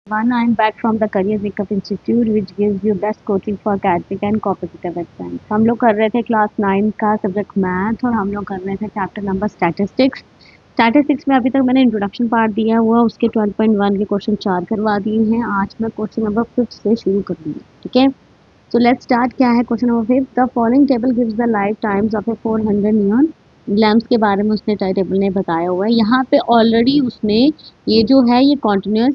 One, I'm back from the Career Makeup Institute, which gives you best coaching for academic and competitive exams. हम लोग कर रहे थे class 9 का subject math और हम लोग कर रहे थे चैप्टर नंबर स्टैटिस्टिक्स। स्टैटिस्टिक्स में अभी तक मैंने इंट्रोडक्शन पार्ट दिया हुआ, उसके 12.1 के क्वेश्चन 4 करवा दिए हैं। आज मैं क्वेश्चन नंबर 5 से शुरू करूँगी, ठीक है। तो लेट्स स्टार्ट। क्या है question number 5? The following table gives the life times of A 400 neon lamps के बारे में उसने टेबल ने बताया हुआ है। यहाँ पे ऑलरेडी उसने ये जो है ये कॉन्टिन्यूस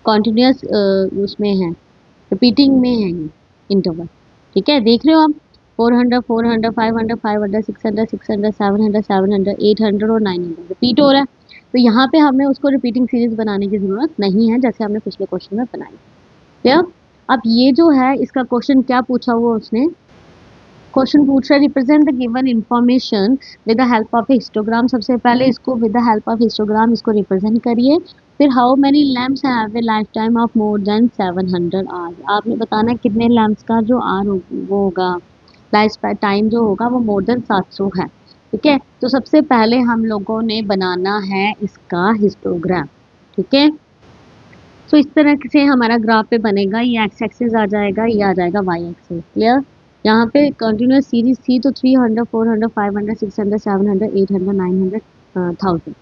उसमें है, रिपीटिंग में है ये इंटरवल, ठीक है। देख रहे हो आप 400 400 500 500 600 600 700 700 800 और 900 रिपीट हो रहा है। तो यहाँ पे हमें उसको रिपीटिंग सीरीज बनाने की ज़रूरत नहीं है, जैसे हमने पिछले क्वेश्चन में बनाई। क्या अब ये जो है इसका क्वेश्चन क्या पूछा हुआ उसने? क्वेश्चन पूछ रहा है represent the given information with the help of histogram. सबसे पहले इसको with the help of histogram इसको रिप्रेजेंट करिए। फिर how many lamps have a life time of more than 700 hours. आपने बताना कितने लैम्प्स का जो वो होगा लाइफ टाइम जो होगा वो मोर देन 700 है, ठीक है। तो सबसे पहले हम लोगों ने बनाना है इसका हिस्टोग्राम, ठीक है। तो इस तरह से हमारा ग्राफ पे बनेगा। ये एक्स एक्सिस आ जाएगा, ये आ जाएगा वाई एक्सिस। क्लियर? यहाँ पे कंटिन्यूस सीरीज थी तो 300 400 500 600 700 800 900 1000,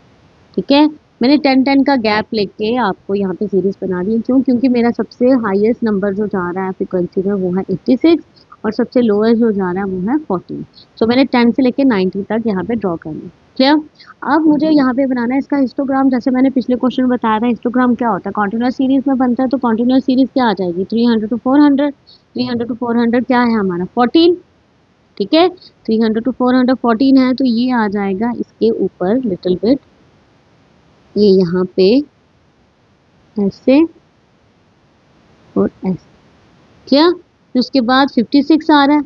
ठीक है। मैंने 10 का गैप लेके आपको यहाँ पे सीरीज बना दी। क्यों? क्योंकि मेरा सबसे हाईएस्ट नंबर जो जा रहा है फ्रिक्वेंसी में वो है 86 और सबसे लोएस्ट जो जा रहा है वो है 14। सो मैंने 10 से लेके 90 तक यहाँ पे ड्रॉ कर लिया। क्लियर? अब मुझे यहाँ पे बनाना है इसका हिस्टोग्राम। जैसे मैंने पिछले क्वेश्चन में बताया था हिस्टोग्राम क्या होता है, कॉन्टिन्यूस सीरीज में बनता है। तो कॉन्टिन्यूस सीरीज क्या आ जाएगी? 300 to 400। 300 to 400 क्या है हमारा? 14, ठीक है। 300 to 400 14 है, तो ये आ जाएगा इसके ऊपर लिटिल बिट, ये यहाँ पे ऐसे और ऐसे। क्या? फिर उसके बाद 56 आ रहा है।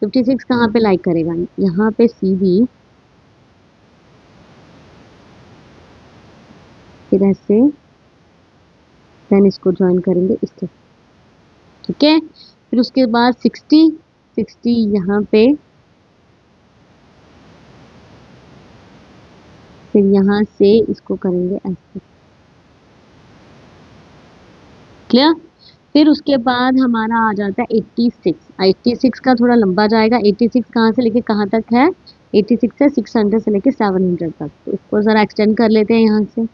56 कहाँ पे लाइक करेगा? यहाँ पे सीधी, फिर ऐसे, देन इसको ज्वाइन करेंगे इस तरह, ठीक है। फिर उसके बाद 60 यहाँ पे, फिर यहाँ से इसको करेंगे ऐसे। क्लियर? फिर उसके बाद हमारा आ जाता है 86। 86 का थोड़ा लंबा जाएगा। 86 कहाँ से लेके कहाँ तक है? 86 से 600 से लेके 700 तक। तो इसको ज़रा एक्सटेंड कर लेते हैं यहाँ से।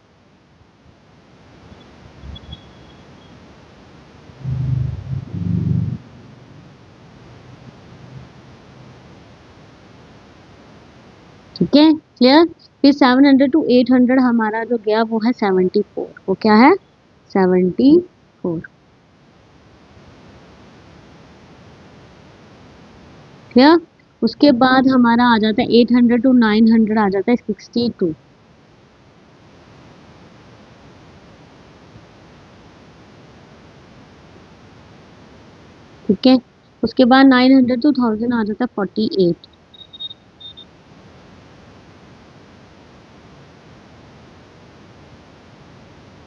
ठीक है, क्लियर? फिर 700 टू 800 हमारा जो गया वो है 74। वो क्या है? 74। क्लियर? उसके बाद हमारा आ जाता है 800 टू 900 आ जाता है 62। ठीक है। उसके बाद 900 टू 1000 आ जाता है 48।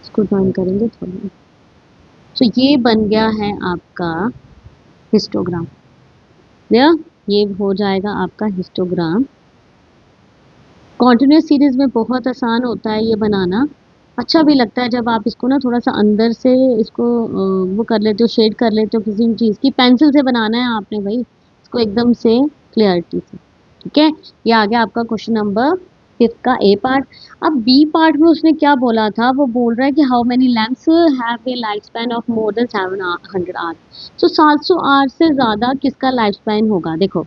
इसको ज्वाइन करेंगे 1000। तो ये बन गया है आपका हिस्टोग्राम। क्लियर? ये हो जाएगा आपका हिस्टोग्राम। कॉन्टिन्यूस सीरीज में बहुत आसान होता है ये बनाना। अच्छा भी लगता है जब आप इसको ना थोड़ा सा अंदर से इसको वो कर लेते हो, शेड कर लेते हो किसी भी चीज़ की। पेंसिल से बनाना है आपने भाई इसको एकदम से क्लियरिटी से, ठीक है। ये आ गया आपका क्वेश्चन नंबर 5 का ए पार्ट। अब बी पार्ट में उसने क्या बोला था? वो बोल रहा है कि how many lamps have a life span of more than 700 hours. तो 700 आवर्स से ज़्यादा किसका लाइफ स्पैन होगा? देखो,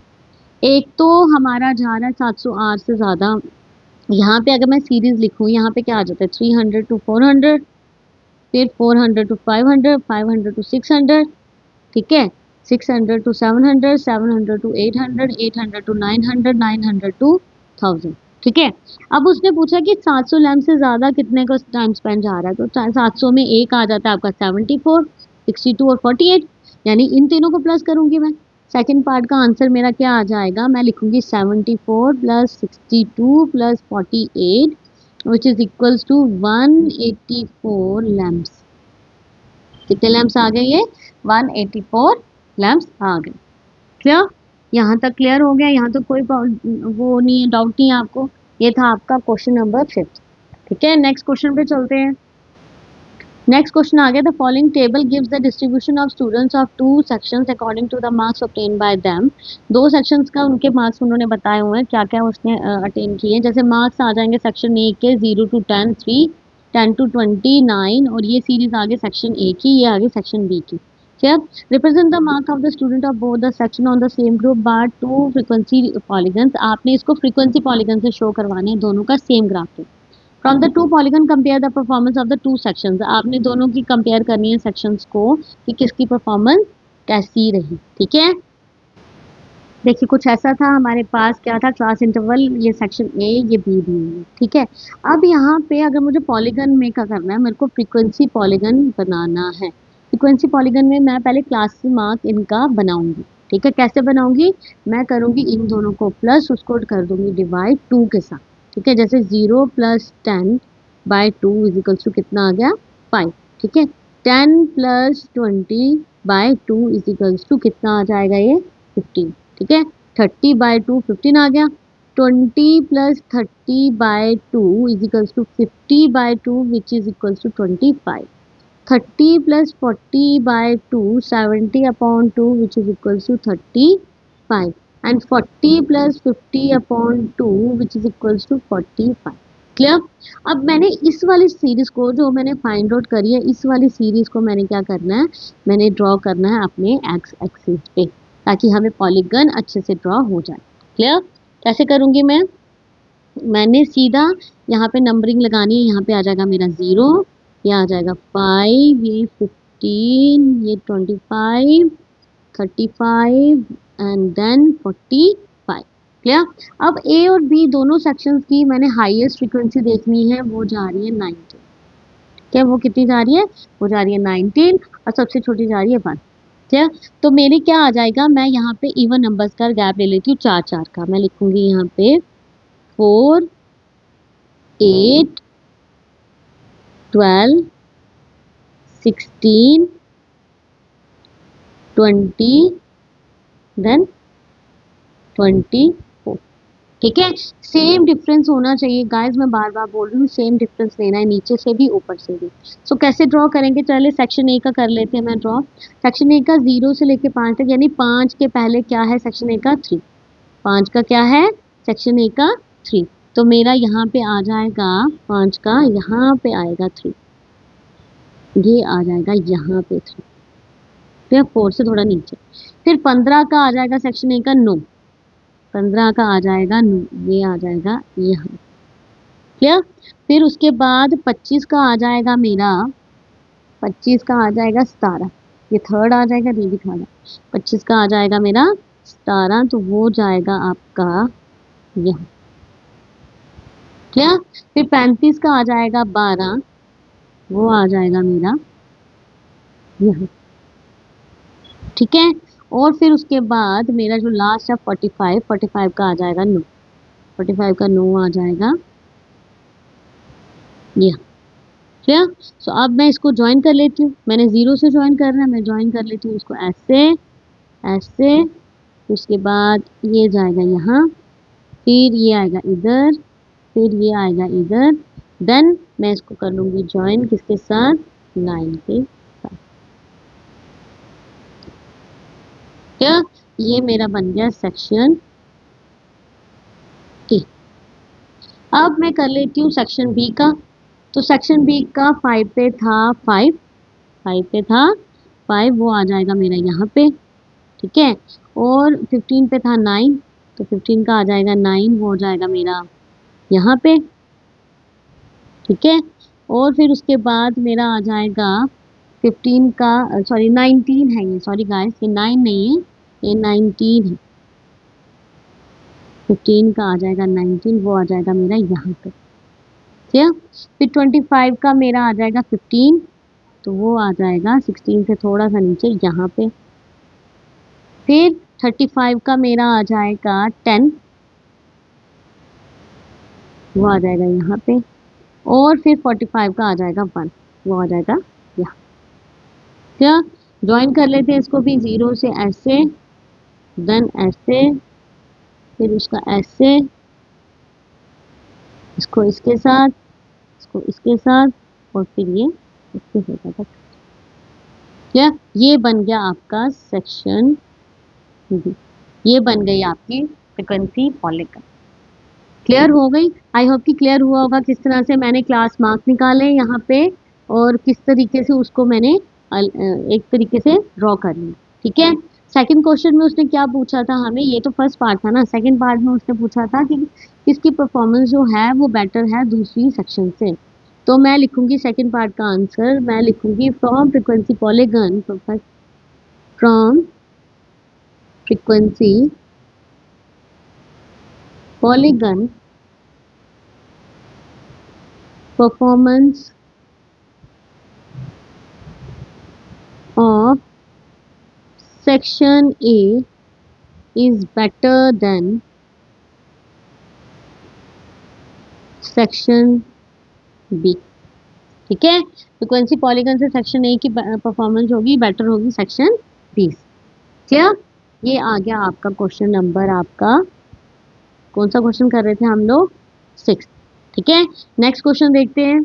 एक तो हमारा जा रहा है 700 आवर्स से ज़्यादा। यहाँ पे अगर मैं सीरीज लिखूँ, यहाँ पे क्या आ जाता है? 300 टू 400, फिर 400 टू 500, 500 टू 600, ठीक है। 600 टू 700, 700 टू 800, 800 टू 900, 900 टू 1000, ठीक है। अब उसने पूछा कि 700 लैम्प से ज़्यादा कितने का टाइम स्पेंड जा रहा है। तो 700 में एक आ जाता है आपका 74, 62 और 48, यानी इन तीनों को प्लस करूँगी मैं। सेकंड पार्ट का आंसर मेरा क्या आ जाएगा? मैं लिखूंगी 74 plus 62 plus 48 which is equals to 184 lamps. कितने लैम्प्स आ गए? ये 184 लैम्प्स आ गए। क्लियर? यहाँ तक क्लियर हो गया? यहाँ तो कोई वो नहीं है, डाउट नहीं है आपको? ये था आपका क्वेश्चन नंबर 5, ठीक है। नेक्स्ट क्वेश्चन पे चलते हैं। नेक्स्ट क्वेश्चन आ गया, the following table gives the distribution of students of two sections according to the marks obtain by them. दो सेक्शंस का उनके मार्क्स उन्होंने बताए हुए हैं, क्या क्या उसने अटेन किए हैं। जैसे मार्क्स आ जाएंगे सेक्शन ए के 0 to 10 3, 10 to 29, और ये सीरीज आगे सेक्शन ए की, ये आगे सेक्शन बी की। ठीक, represent the mark of the student of both the section on the same group by two frequency polygons. आपने इसको फ्रीक्वेंसी पॉलीगन से शो करवाने हैं, दोनों का सेम ग्राफ है। From the two polygon compare the performance of the two sections. आपने दोनों की कंपेयर करनी है सेक्शंस को कि किसकी परफॉर्मेंस कैसी रही। ठीक है, देखिए कुछ ऐसा था हमारे पास, क्या था, क्लास इंटरवल, ये सेक्शन ए, ये बी दी हुई है। ठीक है, अब यहाँ पे अगर मुझे पॉलीगन में क्या करना है, मेरे को फ्रीक्वेंसी पॉलीगन बनाना है। फ्रीक्वेंसी पॉलीगन में मैं पहले क्लास मार्क इनका बनाऊंगी। ठीक है, कैसे बनाऊंगी, मैं करूंगी इन दोनों को प्लस, उसको कर दूंगी डिवाइड 2 के साथ। ठीक है, जैसे 0 + 10 बाय 2 = कितना आ गया, 5। ठीक है, 10 + 20 बाय 2 = कितना आ जाएगा, ये 15। ठीक है, 30/2 15 आ गया। 20 + 30/2 50/2 which is equal to 25। 30 + 40/2 70/2 which is equal to 35, and 40 + 50/2 which is equal to 45। Clear. अब मैंने इस वाली सीरीज को जो मैंने फाइंड आउट करी है, इस वाली सीरीज को मैंने क्या करना है, मैंने ड्रॉ करना है अपने एक्स एक्सिस पे, ताकि हमें पॉलीगन अच्छे से ड्रॉ हो जाए। क्लियर। कैसे करूंगी मैं, मैंने सीधा यहाँ पे नंबरिंग लगानी है, यहाँ पे आ जाएगा मेरा 0, ये आ जाएगा 5, ये 15, ये 25, 35 एंड देन 45। क्लियर। अब ए और बी दोनों सेक्शंस की मैंने हाईएस्ट फ्रीक्वेंसी देखनी है, वो जा रही है 19। क्या वो कितनी जा रही है, वो जा रही है 19, और सबसे छोटी जा रही है 1। ठीक है, तो मेरे क्या आ जाएगा, मैं यहाँ पे इवन नंबर्स का गैप ले लेती हूँ 4 4 का। मैं लिखूंगी यहाँ पे 4 8 12 16 20 देन 24। ठीक है, सेम डिफरेंस होना चाहिए गाइस, मैं बार बार बोल रही हूँ, सेम डिफरेंस लेना है, नीचे से भी ऊपर से भी। सो कैसे ड्रॉ करेंगे, चलिए सेक्शन ए का कर लेते हैं मैं ड्रॉ। सेक्शन ए का 0 से लेके 5 तक, यानी 5 के पहले क्या है सेक्शन ए का 3, 5 का क्या है सेक्शन ए का 3, तो मेरा यहाँ पे आ जाएगा 5 का, यहाँ पे आएगा 3, ये आ जाएगा यहाँ पे 3, फिर 4 से थोड़ा नीचे। फिर 15 का आ जाएगा सेक्शन ए का 9, 15 का आ जाएगा 9, ये आ जाएगा यहाँ। क्लियर। फिर उसके बाद 25 का आ जाएगा मेरा, 25 का आ जाएगा 17, ये थर्ड आ जाएगा, ये भी थर्ड है। 25 का आ जाएगा मेरा 17, तो वो जाएगा आपका यहाँ। क्लियर। फिर 35 का आ जाएगा 12, वो आ जाएगा मेरा यहाँ। ठीक है, और फिर उसके बाद मेरा जो लास्ट है 45, 45 का आ जाएगा 9, 45 का 9 आ जाएगा यहाँ। क्लियर। सो अब मैं इसको ज्वाइन कर लेती हूँ, मैंने 0 से ज्वाइन करना है, मैं ज्वाइन कर लेती हूँ इसको ऐसे ऐसे। उसके बाद ये जाएगा यहाँ, फिर ये आएगा इधर, फिर ये आएगा इधर, देन मैं इसको कर लूँगी ज्वाइन किसके साथ, लाइन के साथ। क्या, ये मेरा बन गया सेक्शन ए। अब मैं कर लेती हूँ सेक्शन बी का। तो सेक्शन बी का 5 पे था 5, 5 पे था 5, वो आ जाएगा मेरा यहाँ पे। ठीक है, और 15 पे था 9, तो 15 का आ जाएगा 9, वो हो जाएगा मेरा यहाँ पे। ठीक है, और फिर उसके बाद मेरा आ जाएगा 15 का, सॉरी 19 है ये, सॉरी गाइस, ये 9 नहीं है, ये 19 है। 15 का आ जाएगा 19, वो आ जाएगा मेरा यहाँ पे। ठीक है, फिर 25 का मेरा आ जाएगा 15, तो वो आ जाएगा 16 से थोड़ा सा नीचे यहाँ पे। फिर 35 का मेरा आ जाएगा 10, वो आ जाएगा यहाँ पे, और फिर 45 का आ जाएगा 1, वो आ जाएगा यहाँ। क्या, ज्वाइन कर लेते हैं इसको भी 0 से ऐसे, देन ऐसे, फिर उसका ऐसे, इसको इसके साथ, इसको इसके साथ, और फिर ये 21 होता था। क्या ये बन गया आपका सेक्शन बी, ये बन गई आपकी फ्रीक्वेंसी पॉलीगन। क्लियर हो गई? आई होप कि क्लियर हुआ होगा किस तरह से मैंने क्लास मार्क निकाले यहाँ पे और किस तरीके से उसको मैंने एक तरीके से ड्रॉ कर लिया। ठीक है, सेकंड क्वेश्चन में उसने क्या पूछा था हमें, ये तो फर्स्ट पार्ट था ना, सेकंड पार्ट में उसने पूछा था कि किसकी परफॉर्मेंस जो है वो बेटर है दूसरी सेक्शन से। तो मैं लिखूंगी सेकंड पार्ट का आंसर, मैं लिखूंगी from frequency polygon, from frequency polygon performance of section A is better than section B। ठीक है, फ्रीक्वेंसी पॉलीगन से सेक्शन ए की परफॉर्मेंस होगी बेटर होगी सेक्शन बी। क्लियर? ये आ गया आपका क्वेश्चन नंबर, आपका कौन सा क्वेश्चन कर रहे थे हम लोग, 6। ठीक है, नेक्स्ट क्वेश्चन देखते हैं।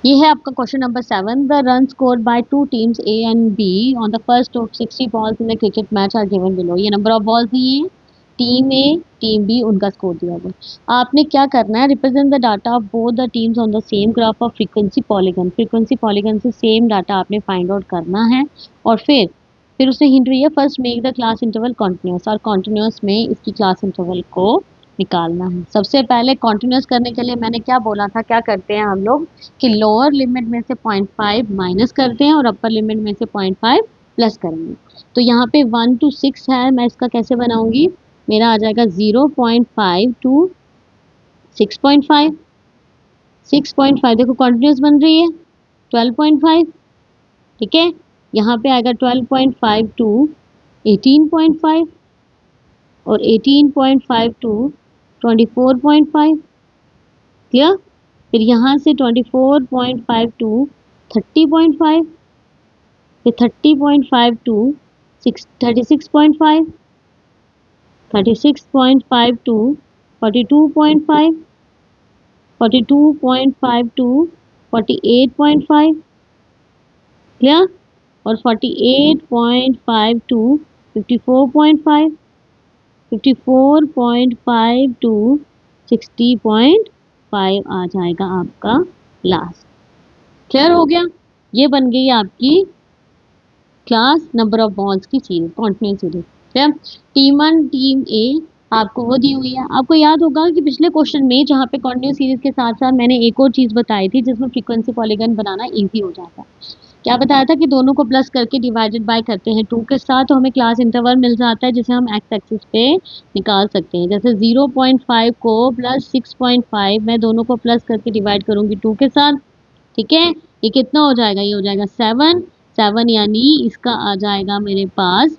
ये है आपका question number 7। The run scored by two teams A and B on the first of 60 balls in the cricket match are given below. ये नंबर ऑफ बॉल्स दिए हैं, टीम ए टीम बी उनका score दिया हुआ। आपने क्या करना है, represent the data of both the teams on the same graph of frequency polygon. Frequency polygon से सेम डाटा आपने फाइंड आउट करना है और फिर उसने हिंट दी है first make the class interval continuous, और कॉन्टिन्यूस में इसकी क्लास इंटरवल को निकालना है। सबसे पहले कॉन्टिन्यूस करने के लिए मैंने क्या बोला था, क्या करते हैं हम लोग कि लोअर लिमिट में से 0.5 माइनस करते हैं और अपर लिमिट में से 0.5 प्लस करेंगे। तो यहाँ पे 1 to 6 है, मैं इसका कैसे बनाऊंगी, मेरा आ जाएगा 0.5 to 6.5। 6.5 देखो कॉन्टिन्यूस बन रही है 12.5। ठीक है, यहाँ पे आएगा 12.5 to 18.5 और 18.5 to 24.5। क्लियर? फिर यहाँ से 24.5 to 30.5, फिर 30.5 to 36.5, 36.5 to 42.5, 42.5 to 48.5। क्लियर? और 48.5 to 54.5, 54.5 to 60.5 आ जाएगा आपका लास्ट। क्लियर हो गया? ये बन गई आपकी क्लास नंबर ऑफ बॉल्स की series, continuous series. Clear? Team 1 team A आपको वो दी हुई है। आपको याद होगा कि पिछले क्वेश्चन में जहाँ पे कॉन्टिन्यूस सीरीज के साथ साथ मैंने एक और चीज़ बताई थी जिसमें फ्रीक्वेंसी पॉलीगन बनाना इजी हो जाता है। क्या बताया था कि दोनों को प्लस करके डिवाइडेड बाय करते हैं 2 के साथ, तो हमें क्लास इंटरवल मिल जाता है जिसे हम एक्स एक्सिस पे निकाल सकते हैं। जैसे 0.5 को प्लस 6.5 मैं दोनों को प्लस करके डिवाइड करूंगी 2 के साथ। ठीक है, ये कितना हो जाएगा, ये हो जाएगा 7। 7 यानी इसका आ जाएगा मेरे पास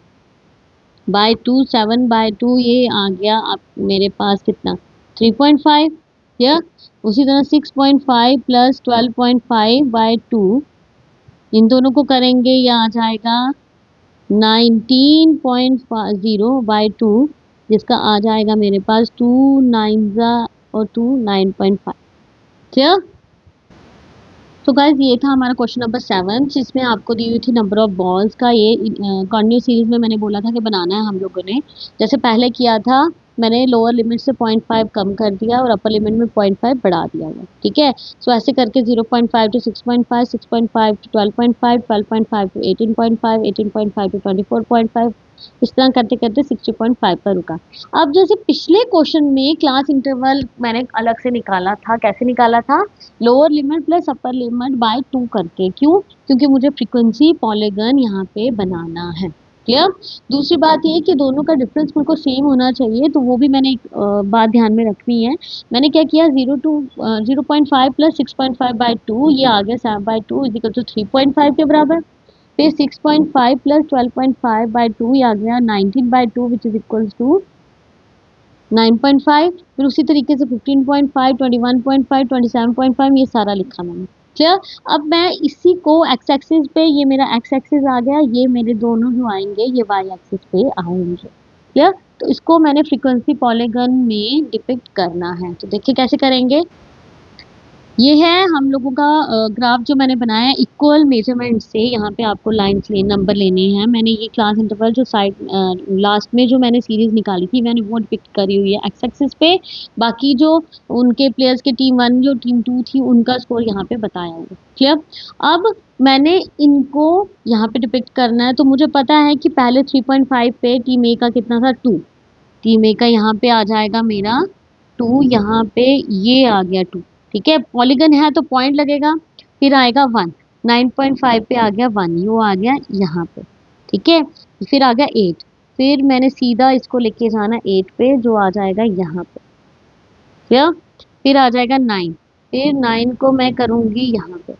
बाय 2, 7 बाय 2 ये आ गया आप मेरे पास कितना 3.5। या उसी तरह 6.5 प्लस 12.5 बाय 2 इन दोनों को करेंगे, यह आ जाएगा 19.0 बाय 2 जिसका आ जाएगा मेरे पास 2 9 और 2 9.5। क्लियर? तो गाइज ये था हमारा क्वेश्चन नंबर 7 जिसमें आपको दी हुई थी नंबर ऑफ बॉल्स का। ये कॉन्टिन्यूस सीरीज में मैंने बोला था कि बनाना है हम लोगों ने, जैसे पहले किया था मैंने लोअर लिमिट से 0.5 कम कर दिया और अपर लिमिट में 0.5 बढ़ा दिया है। ठीक है, सो ऐसे करके 0.5 to 6.5, 6.5 to 12.5, 12.5 to 18.5, 18.5 to 24.5, इस तरह करते करते 60.5 पर रुका। अब जैसे पिछले क्वेश्चन में क्लास इंटरवल मैंने अलग से निकाला था, कैसे निकाला था, lower limit plus upper limit by 2 करके। क्यों? क्योंकि मुझे फ्रीक्वेंसी पॉलीगन यहाँ पे बनाना है। क्लियर? दूसरी बात ये कि दोनों का डिफरेंस मेरे को सेम होना चाहिए, तो वो भी मैंने एक बात ध्यान में रखनी है। मैंने क्या किया 0.5 प्लस 6.5 बाय 2 ये आ गया 7 बाय 2 इज इक्वल टू 3.5 के बराबर। फिर 6.5 प्लस 12.5 बाय 2 ये आ गया 19 by 2 which is equal to 9.5। फिर उसी तरीके से 15.5, 21.5, 27.5 ये सारा लिखा मैंने। क्लियर? अब मैं इसी को एक्स एक्सिस पे, ये मेरा एक्स एक्सिस आ गया, ये मेरे दोनों जो आएंगे ये वाई एक्सिस पे आएंगे। क्लियर? तो इसको मैंने फ्रीक्वेंसी पॉलीगन में डिपिक्ट करना है, तो देखिए कैसे करेंगे। ये है हम लोगों का ग्राफ जो मैंने बनाया है इक्वल मेजरमेंट से। यहाँ पे आपको लाइन्स नंबर लेने हैं। मैंने ये क्लास इंटरवल जो साइड लास्ट में जो मैंने सीरीज निकाली थी मैंने वो डिपिक्ट करी हुई है एक्स एक्सिस पे। बाकी जो उनके प्लेयर्स के टीम 1 जो टीम 2 थी उनका स्कोर यहाँ पे बताया हुआ है। क्लियर। अब मैंने इनको यहाँ पे डिपिक्ट करना है तो मुझे पता है कि पहले 3.5 पे टीम ए का कितना था 2। टीम ए का यहाँ पे आ जाएगा मेरा 2। यहाँ पे ये आ गया 2। ठीक है, पॉलीगन है तो पॉइंट लगेगा। फिर आएगा 1। 9.5 पे आ गया 1, ये आ गया यहाँ पे। ठीक है, फिर आ गया 8। फिर मैंने सीधा इसको लेके जाना 8 पे जो आ जाएगा यहाँ पे। क्या, फिर आ जाएगा 9। फिर 9 को मैं करूंगी यहाँ पे।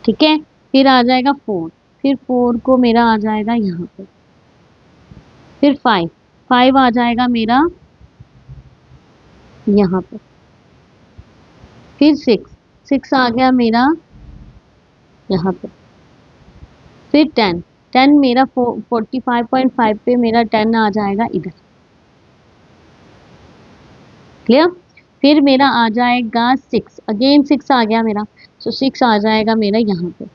ठीक है, फिर आ जाएगा 4। फिर 4 को मेरा आ जाएगा यहाँ पे। फिर 5। 5 आ जाएगा मेरा यहाँ पे। फिर 6। 6 आ गया मेरा यहाँ पे। फिर 10। 10 मेरा 45.5 पे मेरा 10 आ जाएगा इधर। क्लियर। फिर मेरा आ जाएगा 6। अगेन 6 आ गया मेरा। सो 6 आ जाएगा मेरा यहाँ पे।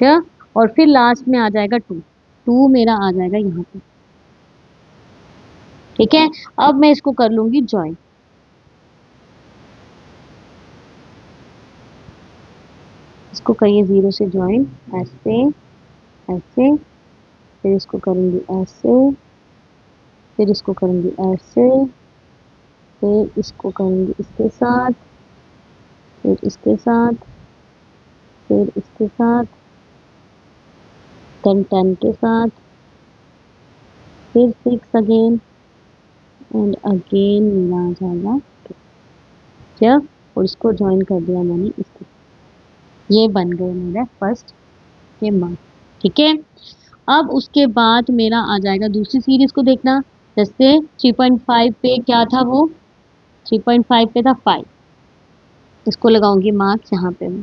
क्लियर। और फिर लास्ट में आ जाएगा 2। 2 मेरा आ जाएगा यहाँ पे। ठीक है, अब मैं इसको कर लूंगी ज्वाइन। इसको करिए 0 से ज्वाइन। ऐसे ऐसे, फिर इसको करूंगी ऐसे, फिर इसको करूंगी ऐसे, फिर इसको करूंगी इसके साथ, फिर इसके साथ, फिर इसके साथ, 10 के साथ, फिर 6 अगेन एंड अगेन मेरा आ जाएगा क्या। और इसको ज्वाइन कर दिया मैंने इसको। ये बन गए मेरे फर्स्ट के मार्क्स। ठीक है, अब उसके बाद मेरा आ जाएगा दूसरी सीरीज को देखना। जैसे 3.5 पे क्या था वो, 3.5 पे था 5। इसको लगाऊंगी मार्क्स यहाँ पे मैं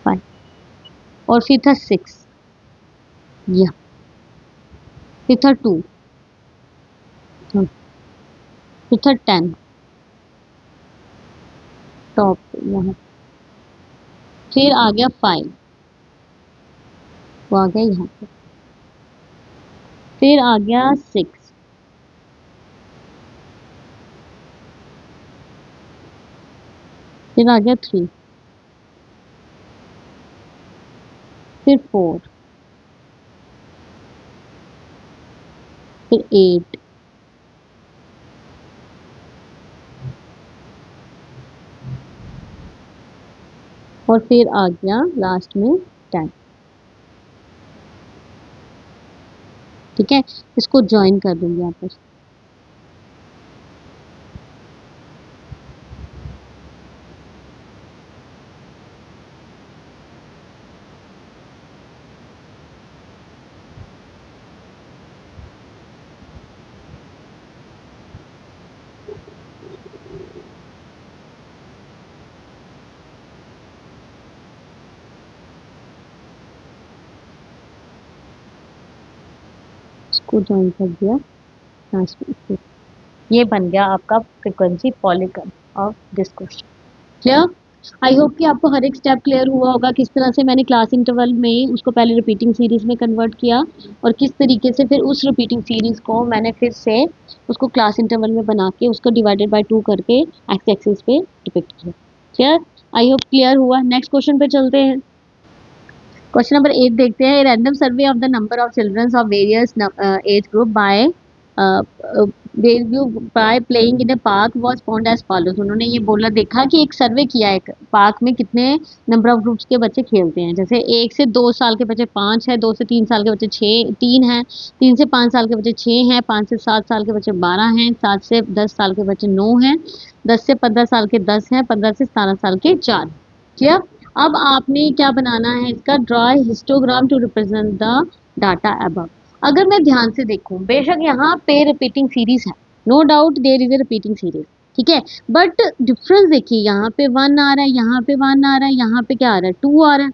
5। और फिर था 6, या फिर था 2, फिर था 10 टॉप यहाँ। फिर आ गया 5, वो आ गया यहाँ पे। फिर आ गया 6, फिर आ गया 3, फिर 4, फिर 8, और फिर आ गया लास्ट में 10। ठीक है, इसको ज्वाइन कर दूंगी आपस। इसको ज्वाइन कर दिया लास्ट में इसको। ये बन गया आपका frequency polygon of this question. Clear. I hope कि आपको हर एक स्टेप क्लियर हुआ होगा किस तरह से मैंने क्लास इंटरवल में उसको पहले रिपीटिंग सीरीज में कन्वर्ट किया और किस तरीके से फिर उस रिपीटिंग सीरीज को मैंने फिर से उसको क्लास इंटरवल में बना के उसको डिवाइडेड बाय 2 करके एक्स एक्सिस पे डिपिक्ट किया। क्लियर। आई होप क्लियर हुआ। नेक्स्ट क्वेश्चन पे चलते हैं। क्वेश्चन नंबर 8 देखते हैं। Random survey of the number of childrens of various age group by by playing in a park was found as follows. उन्होंने ये बोला देखा कि एक सर्वे किया है पार्क में कितने नंबर ऑफ ग्रुप्स के बच्चे खेलते हैं। जैसे 1 से 2 साल के बच्चे 5 है, 2 से 3 साल के बच्चे 3 हैं, 3 से 5 साल के बच्चे 6 हैं, 5 से 7 साल के बच्चे 12 हैं, 7 से 10 साल के बच्चे 9 हैं, 10 से 15 साल के 10 हैं, 15 से 17 साल के 4। क्लियर। अब आपने क्या बनाना है इसका, draw histogram to represent the data above. अगर मैं ध्यान से देखूं बेशक यहाँ पे रिपीटिंग सीरीज है, no doubt there is a repeating series. ठीक है, बट डिफरेंस देखिए, यहाँ पे 1 आ रहा है, यहाँ पे 1 आ रहा है, यहाँ पे क्या आ रहा है 2 आ रहा है।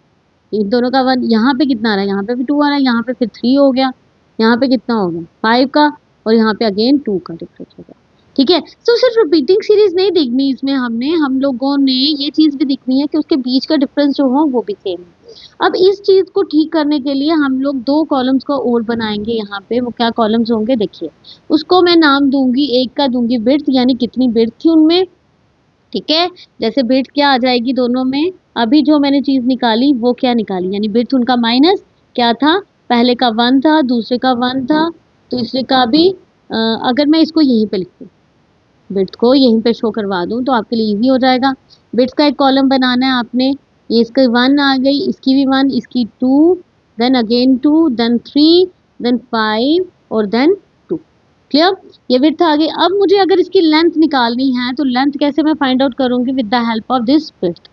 इन दोनों का 1 यहाँ पे कितना आ रहा है, यहाँ पे भी 2 आ रहा है, यहाँ पे फिर 3 हो गया, यहाँ पे कितना हो गया 5 का, और यहाँ पे अगेन 2 का डिफरेंस हो गया। ठीक है। तो सिर्फ रिपीटिंग सीरीज नहीं देखनी इसमें हम लोगों ने ये चीज भी देखनी है कि उसके बीच का डिफरेंस जो हो वो भी सेम है। अब इस चीज को ठीक करने के लिए हम लोग दो कॉलम्स को और बनाएंगे यहाँ पे। वो क्या कॉलम्स होंगे देखिए, उसको मैं नाम दूंगी, एक का दूंगी बिड्थ, यानी कितनी बिड्थ थी उनमें। ठीक है, जैसे बिड्थ क्या आ जाएगी दोनों में, अभी जो मैंने चीज निकाली वो क्या निकाली, यानी बिड्थ उनका माइनस क्या था, पहले का 1 था, दूसरे का 1 था, तीसरे का भी अगर मैं इसको यहीं पे लिख दूं, बिट्स को यहीं पे शो करवा दूं तो आपके लिए इजी हो जाएगा। बिट्स का एक कॉलम बनाना है आपने, ये इसकी 1 आ गई, इसकी भी 1, इसकी 2, देन अगेन 2, देन 3, देन 5 और देन 2। क्लियर, ये विड्थ आ गई। अब मुझे अगर इसकी लेंथ निकालनी है तो लेंथ कैसे मैं फाइंड आउट करूंगी, with the help of this width.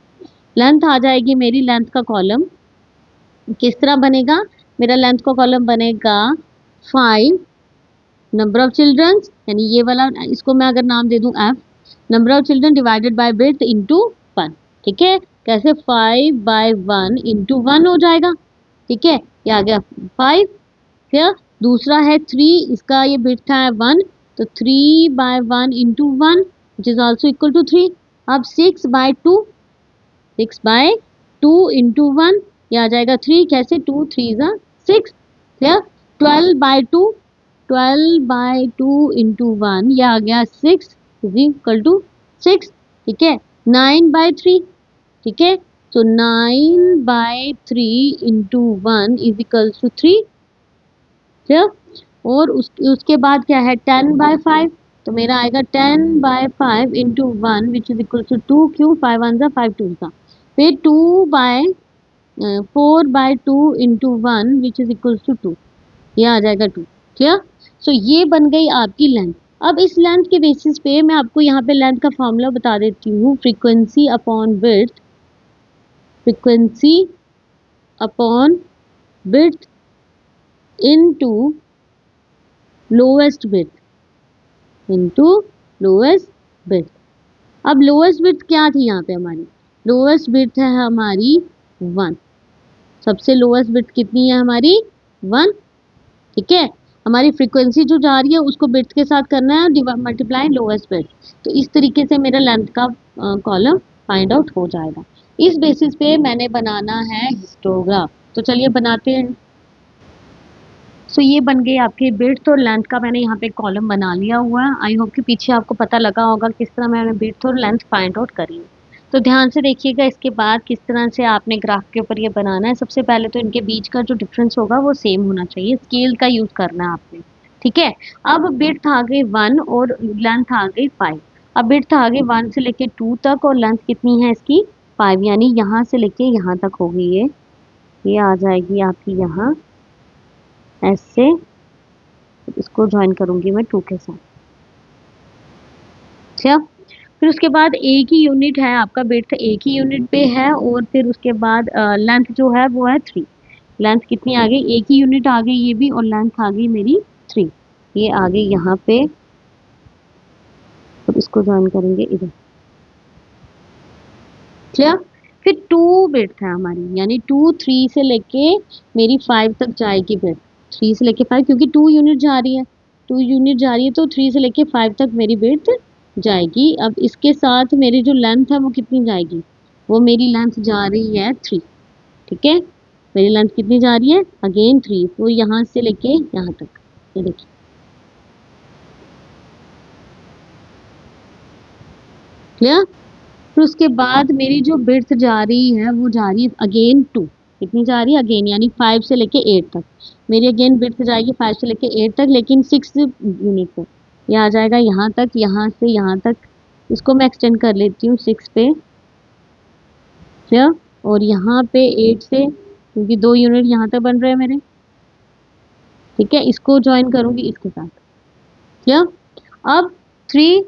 Length आ जाएगी मेरी, लेंथ का कॉलम किस तरह बनेगा, मेरा लेंथ का कॉलम बनेगा 5 नंबर ऑफ चिल्ड्रंस, यानी ये वाला, इसको मैं अगर नाम दे दूं F, number of children divided by width into 1। ठीक है, कैसे 5/1 इनटू 1 हो जाएगा। ठीक है, ये आ गया 5। फिर दूसरा है 3, इसका ये बिड्थ है 1, तो 3/1 into 1 which is also equal to 3। अब 6/2, 6/2 इनटू 1, ये आ जाएगा 3, कैसे 2 3 जा 6। फिर 12/2, 12/2 इंटू 1, ये आ गया 6 इज इक्वल टू 6। ठीक है, 9/3, ठीक है, तो 9/3 इंटू 1 इज इक्वल टू 3। ठीक, और उसके बाद क्या है 10/5, तो मेरा आएगा 10/5 into 1 which is equal to 2, क्यों 5 1 जा 5 2 जा। फिर 4/2 into 1 which is equal to 2, ये आ जाएगा 2। क्लियर, सो ये बन गई आपकी लेंथ। अब इस लेंथ के बेसिस पे मैं आपको यहाँ पे लेंथ का फॉर्मूला बता देती हूँ, frequency upon width, frequency upon width into lowest width, into lowest width. अब लोएस्ट विड्थ क्या थी यहाँ पे हमारी, लोएस्ट विड्थ है हमारी 1, सबसे लोएस्ट विड्थ कितनी है हमारी 1। ठीक है, हमारी फ्रीक्वेंसी जो जा रही है उसको बिट्स के साथ करना है, मल्टीप्लाई लोएस्ट बिट। तो इस तरीके से मेरा लेंथ का कॉलम फाइंड आउट हो जाएगा। इस बेसिस पे मैंने बनाना है हिस्टोग्राफ, तो चलिए बनाते हैं। सो ये बन गई आपकी बिट्स और लेंथ का, मैंने यहाँ पे कॉलम बना लिया हुआ है। आई होप कि पीछे आपको पता लगा होगा किस तरह मैंने बिट्स और लेंथ फाइंड आउट करी है। तो ध्यान से देखिएगा इसके बाद किस तरह से आपने ग्राफ के ऊपर ये बनाना है। सबसे पहले तो इनके बीच का जो डिफरेंस होगा वो सेम होना चाहिए, स्केल का यूज करना है आपने। ठीक है, अब बिड्थ आ गई 1 और लेंथ आ गई 5। अब बिड्थ आ गई 1 से लेके 2 तक और लेंथ कितनी है इसकी 5, यानी यहाँ से लेके यहाँ तक होगी ये आ जाएगी आपकी यहाँ ऐसे, इसको ज्वाइन करूंगी मैं 2 के साथ। अच्छा, फिर उसके बाद एक ही यूनिट है आपका, बिड्थ एक ही यूनिट पे है, और फिर उसके बाद लेंथ जो है वो है 3। लेंथ कितनी आ गई, एक ही यूनिट आ गई ये भी, और लेंथ आ गई मेरी 3, ये आ गई यहाँ पे, और इसको ज्वाइन करेंगे इधर। क्लियर, फिर 2 बिड्थ है हमारी, यानी 2 3 से लेके मेरी 5 तक जाएगी बिड्थ, 3 से लेके 5, क्योंकि 2 यूनिट जा रही है, 2 यूनिट जा रही है, तो 3 से लेके 5 तक मेरी बिड्थ जाएगी। अब इसके साथ मेरी जो लेंथ है वो कितनी जाएगी, वो मेरी लेंथ जा रही है 3। ठीक है, मेरी लेंथ कितनी जा रही है अगेन 3, तो यहाँ से लेके यहाँ तक, ये देखिए। क्लियर, फिर उसके बाद मेरी जो बिड्थ जा रही है वो जा रही है अगेन 2, कितनी जा रही है अगेन, यानी 5 से लेके 8 तक मेरी अगेन बिड्थ जाएगी 5 से लेके 8 तक, लेकिन 6 यूनिट पे ये आ जाएगा यहाँ तक, यहाँ से यहाँ तक। इसको मैं एक्सटेंड कर लेती हूँ 6 पे, और यहाँ पे 8 से, क्योंकि 2 यूनिट यहाँ तक बन रहे हैं मेरे। ठीक है, इसको ज्वाइन करूंगी इसके साथ। क्या, अब 3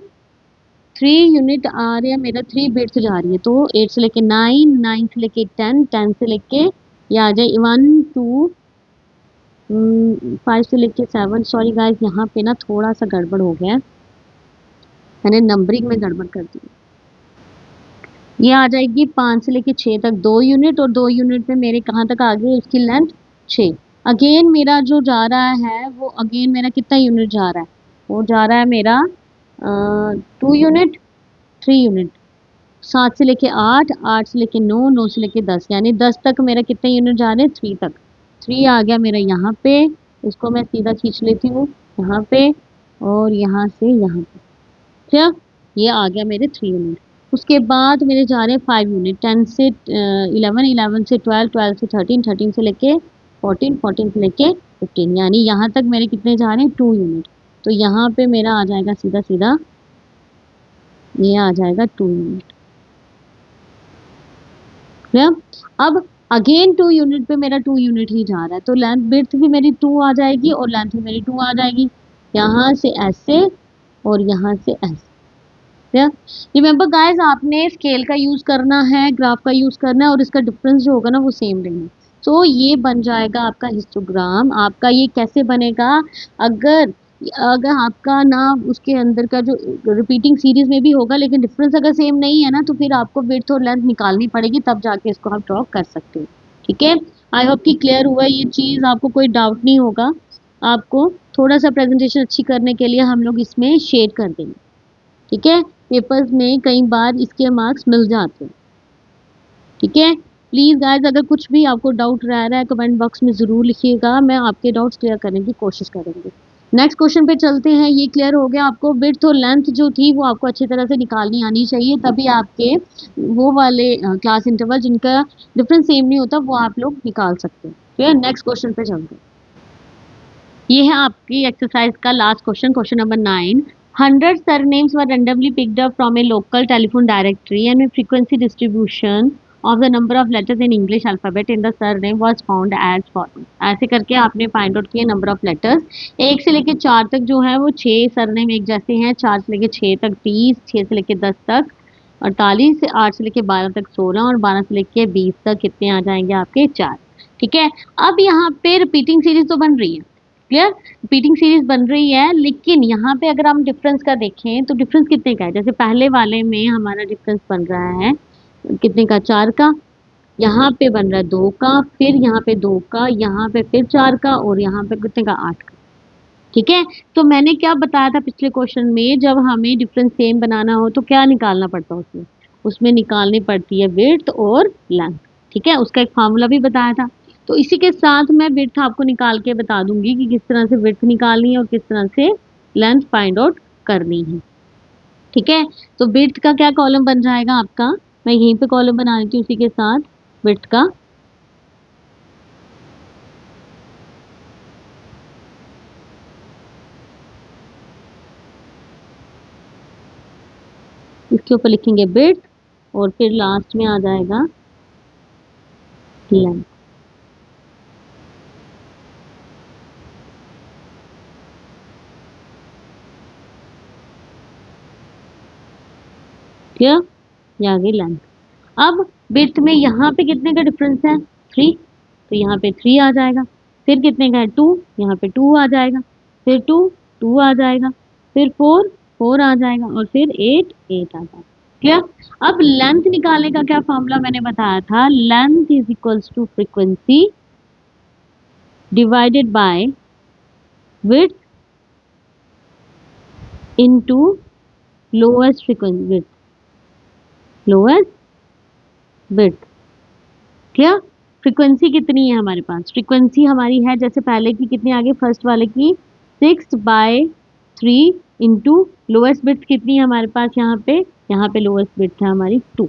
यूनिट आ रहे हैं, मेरा 3 बिट्स जा रही है, तो 8 से लेके 9, 9 से लेके 10, 10 से लेके ये आ जाए 1 2 5 से लेके 7। सॉरी गाइस, यहाँ पे ना थोड़ा सा गड़बड़ हो गया है, मैंने नंबरिंग में गड़बड़ कर दी। ये आ जाएगी 5 से लेके 6 तक 2 यूनिट, और 2 यूनिट में मेरे कहाँ तक आ गई उसकी लेंथ 6। अगेन मेरा जो जा रहा है वो अगेन मेरा कितना यूनिट जा रहा है, वो जा रहा है मेरा 2 यूनिट, 3 यूनिट, 7 से लेके 8, 8 से लेके 9, 9 से लेके 10, यानी 10 तक मेरा कितने यूनिट जा रहे हैं, 3 तक। 3 आ गया मेरा यहाँ पे, इसको मैं सीधा खींच लेती हूँ यहाँ पे, और यहाँ से यहाँ पे। क्या, ये आ गया मेरे 3 यूनिट। उसके बाद मेरे जा रहे हैं 5 यूनिट, 10 से 11, 11 से 12, 12 से 13, 13 से लेके 14, 14 से लेके 15, यानी यहाँ तक मेरे कितने जा रहे हैं, 2 यूनिट। तो यहाँ पे मेरा आ जाएगा सीधा सीधा, ये आ जाएगा 2 यूनिट। क्लियर। अब अगेन 2 यूनिट पे मेरा 2 यूनिट ही जा रहा है, तो लेंथ विड्थ भी मेरी 2 आ जाएगी और लेंथ भी मेरी 2 आ जाएगी, यहाँ से ऐसे और यहाँ से ऐसे। रिमेंबर गाइस, आपने स्केल का यूज करना है, ग्राफ का यूज करना है, और इसका डिफरेंस जो होगा ना वो सेम रहना। तो ये बन जाएगा आपका हिस्टोग्राम। आपका ये कैसे बनेगा, अगर अगर आपका ना उसके अंदर का जो रिपीटिंग सीरीज में भी होगा लेकिन डिफरेंस अगर सेम नहीं है ना, तो फिर आपको विड्थ और लेंथ निकालनी पड़ेगी, तब जाके इसको आप ड्रॉ कर सकते हो। ठीक है, आई होप कि क्लियर हुआ ये चीज़, आपको कोई डाउट नहीं होगा। आपको थोड़ा सा प्रेजेंटेशन अच्छी करने के लिए हम लोग इसमें शेड कर देंगे। ठीक है, पेपर्स में कई बार इसके मार्क्स मिल जाते हैं। ठीक है, प्लीज़ गाइस, अगर कुछ भी आपको डाउट रह रहा है कमेंट बॉक्स में ज़रूर लिखिएगा, मैं आपके डाउट्स क्लियर करने की कोशिश करूँगी। नेक्स्ट क्वेश्चन पे चलते हैं। ये क्लियर हो गया आपको, विड्थ और लेंथ जो थी वो आपको अच्छी तरह से निकालनी आनी चाहिए, तभी आपके वो वाले क्लास इंटरवल जिनका डिफरेंस सेम नहीं होता वो आप लोग निकाल सकते हैं। ठीक है, नेक्स्ट क्वेश्चन पे चलते हैं। ये है आपकी एक्सरसाइज का last question, question number 9। 100 surnames were randomly picked up from a local telephone directory and a frequency distribution of the number of letters in English alphabet in the surname was found as follows। ऐसे करके आपने find out किए number of letters, 1 से लेके 4 तक जो है वो 6 सरनेम एक जैसे हैं, 4 से लेके 6 तक 30, 6 से लेके 10 तक 48, 8 से लेके 12 तक 16 और 12 से लेके 20 तक कितने आ जाएंगे आपके 4। ठीक है, अब यहाँ पे रिपीटिंग सीरीज तो बन रही है, क्लियर, रिपीटिंग सीरीज बन रही है, लेकिन यहाँ पे अगर हम डिफरेंस का देखें तो डिफरेंस कितने का है, जैसे पहले वाले में हमारा डिफरेंस बन रहा है कितने का, 4 का, यहाँ पे बन रहा है 2 का, फिर यहाँ पे 2 का, यहाँ पे फिर 4 का, और यहाँ पे कितने का, 8 का। ठीक है, तो मैंने क्या बताया था पिछले क्वेश्चन में, जब हमें डिफरेंस सेम बनाना हो तो क्या निकालना पड़ता है उसमें, उसमें निकालनी पड़ती है विड्थ और लेंथ। ठीक है, उसका एक फार्मूला भी बताया था। तो इसी के साथ मैं विड्थ आपको निकाल के बता दूंगी कि किस तरह से विड्थ निकालनी है और किस तरह से लेंथ फाइंड आउट करनी है। ठीक है, तो विड्थ का क्या कॉलम बन जाएगा आपका, मैं यहीं पे कॉलम बना देती हूँ उसी के साथ विड्थ का। इसके ऊपर लिखेंगे विड्थ और फिर लास्ट में आ जाएगा लेंथ। क्लियर, ये आ गई लेंथ। अब विड्थ में यहाँ पे कितने का डिफरेंस है, 3, तो यहाँ पे 3 आ जाएगा, फिर कितने का है 2, यहाँ पे 2 आ जाएगा, फिर 2, 2 आ जाएगा, फिर 4, 4 आ जाएगा, और फिर 8, 8 आ जाएगा। क्लियर। अब लेंथ निकालने का क्या फॉर्मूला मैंने बताया था, length is equals to frequency divided by width into lowest frequency width, lowest width. Clear, frequency कितनी है हमारे पास, फ्रीक्वेंसी हमारी है जैसे पहले की कितनी आ गई, फर्स्ट वाले की 6/3 इंटू लोएस्ट विड्थ कितनी है हमारे पास, यहाँ पे लोएस्ट विड्थ है हमारी 2।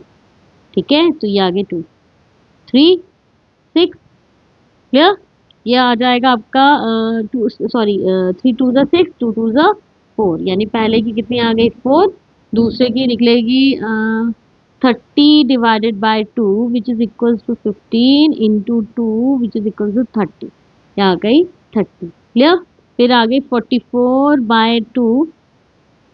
ठीक है, तो ये आ गई 2, 3, 6। क्लियर, ये आ जाएगा आपका 2, सॉरी 3 2 ज़ा 6, 2 2 ज़ा 4, यानी पहले की कितनी आ गई 4, दूसरे की निकलेगी 30 divided by 2 which is equals to 15 into 2 which is equals to 30, ये आ गई 30। क्लियर, फिर आ गई 44/2,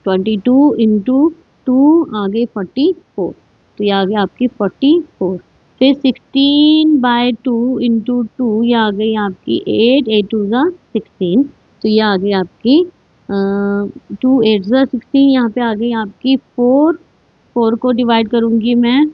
22 इंटू 2 आ गई 44, तो ये आ गई आपकी 44। फिर 16/2 इंटू 2, ये आ गई आपकी 8, 8 2 ज़ा 16, तो ये आ गई आपकी 2 8 ज़ा 16, यहाँ पे आ गई आपकी 4, 4 को डिवाइड करूँगी मैं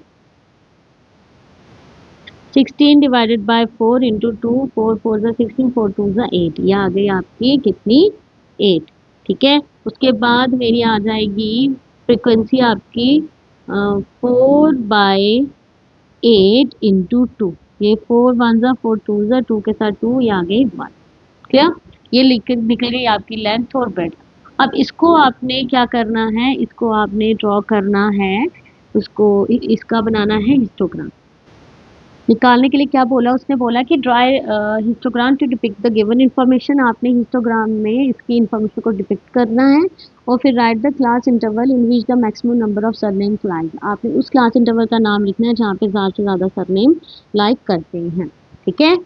16 डिवाइडेड बाय 4 इंटू 2, 4 4 ज़ा 16, 4 2 ज़ा 8, ये आ गई आपकी कितनी 8। ठीक है। उसके बाद मेरी आ जाएगी फ्रिक्वेंसी आपकी 4/8 इंटू टू। ये 4 वन ज़ा 4 टू ज़ा 2 के साथ 2, ये आ गई 1। क्लियर? ये निकल गई आपकी लेंथ और ब्रेड्थ। अब इसको आपने क्या करना है, इसको आपने ड्रॉ करना है, उसको इसका बनाना है हिस्टोग्राम। निकालने के लिए क्या बोला उसने, बोला कि draw histogram to depict the given information. आपने हिस्टोग्राम में इसकी इन्फॉर्मेशन को डिपिक्ट करना है और फिर write the class interval in which the maximum number of surname like. आपने उस क्लास इंटरवल का नाम लिखना है जहाँ पे ज़्यादा से ज़्यादा सरनेम लाइक करते हैं। ठीक है,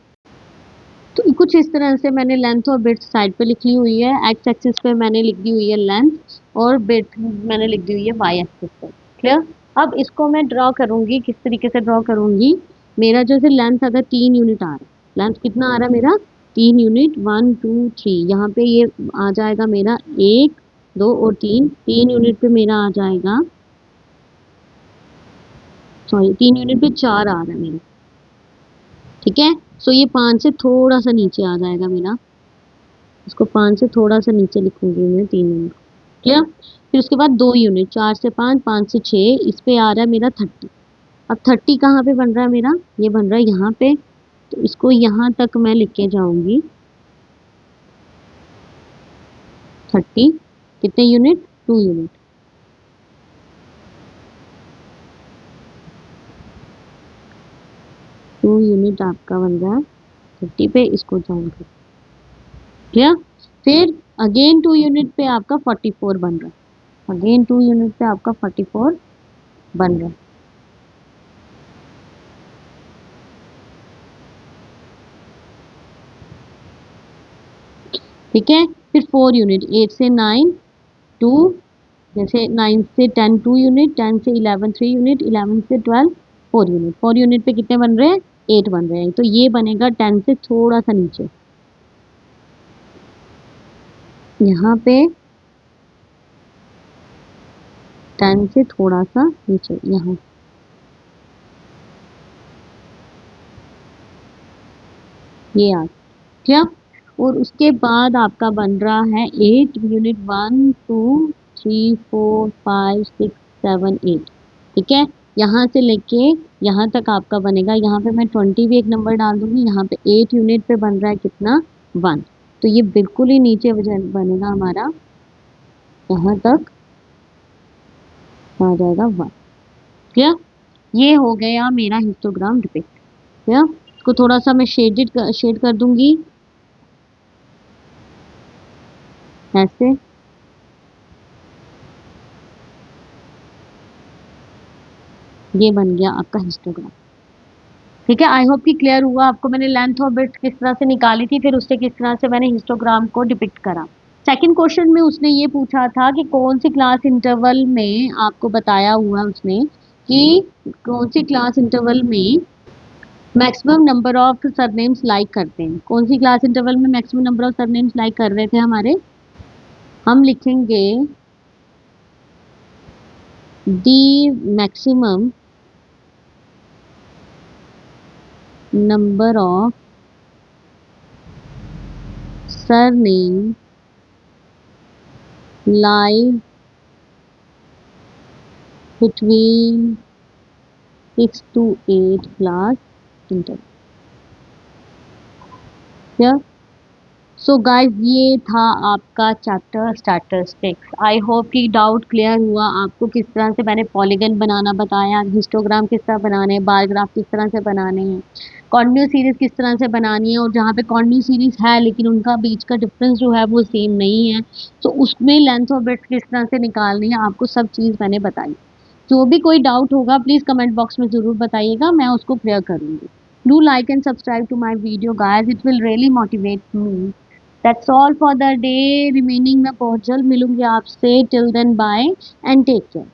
तो कुछ इस तरह से मैंने लेंथ और ब्रेड्थ साइड पे लिखी हुई है। एक्स एक्सिस पे मैंने लिख दी हुई है लेंथ और ब्रेड्थ मैंने लिख दी हुई है वाई एक्सिस पे। क्लियर? अब इसको मैं ड्रॉ करूंगी, किस तरीके से ड्रॉ करूंगी। मेरा जैसे लेंथ अगर 3 यूनिट आ रहा है, लेंथ कितना आ रहा है मेरा 3 यूनिट, 1 2 3, यहाँ पे ये आ जाएगा मेरा 1 2 और 3। 3 यूनिट पे मेरा आ जाएगा, सॉरी 3 यूनिट पे 4 आ रहा है मेरा। ठीक है, सो ये 5 से थोड़ा सा नीचे आ जाएगा मेरा, इसको 5 से थोड़ा सा नीचे लिखूंगी मैं 3 यूनिट। क्लियर? फिर उसके बाद 2 यूनिट, 4 से 5, 5 से 6, इस पे आ रहा है मेरा 30। अब 30 कहाँ पे बन रहा है मेरा, ये बन रहा है यहाँ पे, तो इसको यहाँ तक मैं लिख के जाऊंगी 30। कितने यूनिट, 2 यूनिट। टू यूनिट आपका बन रहा है 30 पे, इसको ज्वाइन कर। क्लियर? फिर अगेन 2 यूनिट पे आपका 44 बन रहा है, अगेन 2 यूनिट पे आपका 44 बन रहा है। ठीक है, फिर 4 यूनिट, 8 से 9 2, जैसे 9 से 10 2 यूनिट, 10 से 11 3 यूनिट, 11 से 12 4 यूनिट। 4 यूनिट पे कितने बन रहे हैं, 8 बन रहे हैं, तो ये बनेगा 10 से थोड़ा सा नीचे, यहाँ पे 10 से थोड़ा सा नीचे यहाँ, ये आ क्या। और उसके बाद आपका बन रहा है 8 यूनिट, 1 2 3 4 5 6 7 8। ठीक है, यहाँ से लेके यहाँ तक आपका बनेगा, यहाँ पे मैं 20 भी एक नंबर डाल दूंगी, यहाँ पे 8 यूनिट पे बन रहा है कितना, 1। तो ये बिल्कुल ही नीचे बनेगा हमारा, यहाँ तक आ जाएगा 1। क्लियर? ये हो गया मेरा हिस्टोग्राम डिपिक्ट। क्लियर? इसको थोड़ा सा मैं शेड कर दूंगी ऐसे। ये बन गया आपका हिस्टोग्राम। ठीक है, आई होप कि क्लियर हुआ आपको। मैंने लेंथ और ब्रेड्थ किस तरह से निकाली थी, फिर उससे किस तरह से मैंने हिस्टोग्राम को डिपिक्ट करा। सेकंड क्वेश्चन में उसने ये पूछा था कि कौन सी क्लास इंटरवल में, आपको बताया हुआ उसने कि कौन सी क्लास इंटरवल में maximum number of surnames like करते हैं। कौन सी क्लास इंटरवल में maximum number of surnames like कर रहे थे हमारे, हम लिखेंगे the maximum number of surname like between 6 to 8 class interval। yeah? So guys, ये था आपका चैप्टर स्टैटिस्टिक्स। आई होप कि डाउट क्लियर हुआ आपको। किस तरह से मैंने पॉलीगन बनाना बताया, हिस्टोग्राम किस तरह बनाने हैं, बार ग्राफ किस तरह से बनाने हैं, कॉन्टिन्यूस सीरीज किस तरह से बनानी है, और जहाँ पे कॉन्टिन्यूस सीरीज है लेकिन उनका बीच का डिफरेंस जो है वो सेम नहीं है, तो उसमें लेंथ और ब्रेड्थ किस तरह से निकालनी है, आपको सब चीज़ मैंने बताई। जो भी कोई डाउट होगा प्लीज़ कमेंट बॉक्स में ज़रूर बताइएगा, मैं उसको क्लियर करूँगी। Do like and subscribe to my video guys, it will really motivate me. That's all for the day. Remaining मैं बहुत जल्द मिलूंगी आपसे। Till then bye and take care.